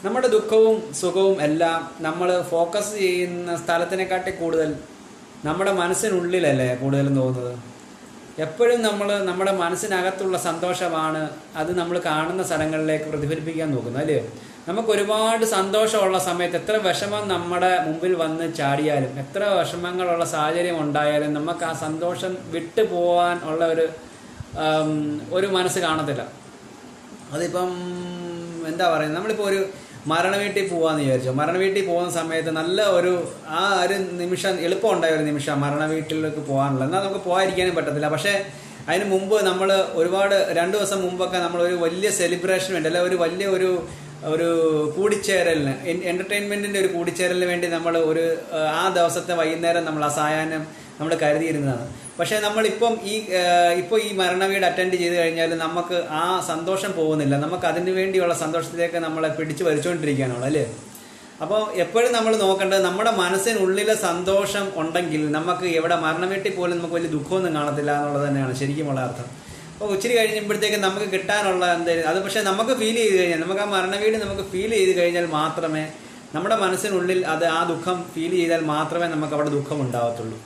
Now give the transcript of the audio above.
നമ്മുടെ ദുഃഖവും സുഖവും എല്ലാം നമ്മൾ ഫോക്കസ് ചെയ്യുന്ന സ്ഥലത്തിനെക്കാട്ടി കൂടുതൽ നമ്മുടെ മനസ്സിനുള്ളിലല്ലേ കൂടുതലും തോന്നുന്നത്. എപ്പോഴും നമ്മുടെ മനസ്സിനകത്തുള്ള സന്തോഷമാണ് അത് നമ്മൾ കാണുന്ന സ്ഥലങ്ങളിലേക്ക് പ്രതിഫലിപ്പിക്കാൻ നോക്കുന്നത്, അല്ലേ? നമുക്ക് ഒരുപാട് സന്തോഷമുള്ള സമയത്ത് എത്ര വിഷമം നമ്മുടെ മുമ്പിൽ വന്ന് ചാടിയാലും, എത്ര വിഷമങ്ങളുള്ള സാഹചര്യം ഉണ്ടായാലും നമുക്ക് ആ സന്തോഷം വിട്ടു പോകാൻ ഉള്ള ഒരു മനസ്സ് കാണത്തില്ല. അതിപ്പം എന്താ പറയുക, നമ്മളിപ്പോൾ ഒരു മരണ വീട്ടിൽ പോകാമെന്ന് വിചാരിച്ചു. മരണ വീട്ടിൽ പോകുന്ന സമയത്ത് നല്ല ഒരു നിമിഷം, എളുപ്പമുണ്ടായ ഒരു നിമിഷം മരണ വീട്ടിലേക്ക് പോകാനുള്ള. എന്നാൽ നമുക്ക് പോകാതിരിക്കാനും പറ്റത്തില്ല. പക്ഷേ അതിന് മുമ്പ് നമ്മൾ ഒരുപാട് 2 ദിവസം മുമ്പൊക്കെ നമ്മളൊരു വലിയ സെലിബ്രേഷൻ വേണ്ടി, അല്ല ഒരു വലിയ ഒരു കൂടിച്ചേരലിന്, എൻ്റർടൈൻമെൻറ്റിൻ്റെ ഒരു കൂടിച്ചേരലിന് വേണ്ടി നമ്മൾ ആ ദിവസത്തെ വൈകുന്നേരം നമ്മൾ ആ സായാഹ്നം നമ്മൾ കരുതിയിരുന്നതാണ്. പക്ഷേ നമ്മളിപ്പം ഇപ്പോൾ ഈ മരണ വീട് അറ്റൻഡ് ചെയ്ത് കഴിഞ്ഞാൽ നമുക്ക് ആ സന്തോഷം പോകുന്നില്ല. നമുക്ക് അതിന് വേണ്ടിയുള്ള സന്തോഷത്തിലേക്ക് നമ്മളെ പിടിച്ചു വലിച്ചുകൊണ്ടിരിക്കുകയാണുള്ളത്, അല്ലേ? അപ്പോൾ എപ്പോഴും നമ്മൾ നോക്കേണ്ടത് നമ്മുടെ മനസ്സിനുള്ളിലെ സന്തോഷം ഉണ്ടെങ്കിൽ നമുക്ക് എവിടെ മരണ വീട്ടിൽ പോലും നമുക്ക് വലിയ ദുഃഖമൊന്നും കാണത്തില്ല എന്നുള്ളത് തന്നെയാണ് ശരിക്കുമുള്ള അർത്ഥം. അപ്പോൾ ഇച്ചിരി കഴിയുമ്പോഴത്തേക്ക് നമുക്ക് കിട്ടാനുള്ള എന്തായാലും അത് പക്ഷേ നമുക്ക് ഫീൽ ചെയ്ത് കഴിഞ്ഞാൽ, നമുക്ക് ആ മരണ വീട് നമുക്ക് ഫീൽ ചെയ്ത് കഴിഞ്ഞാൽ മാത്രമേ നമ്മുടെ മനസ്സിനുള്ളിൽ ആ ദുഃഖം ഫീൽ ചെയ്താൽ മാത്രമേ നമുക്ക് അവിടെ ദുഃഖം ഉണ്ടാവത്തുള്ളൂ.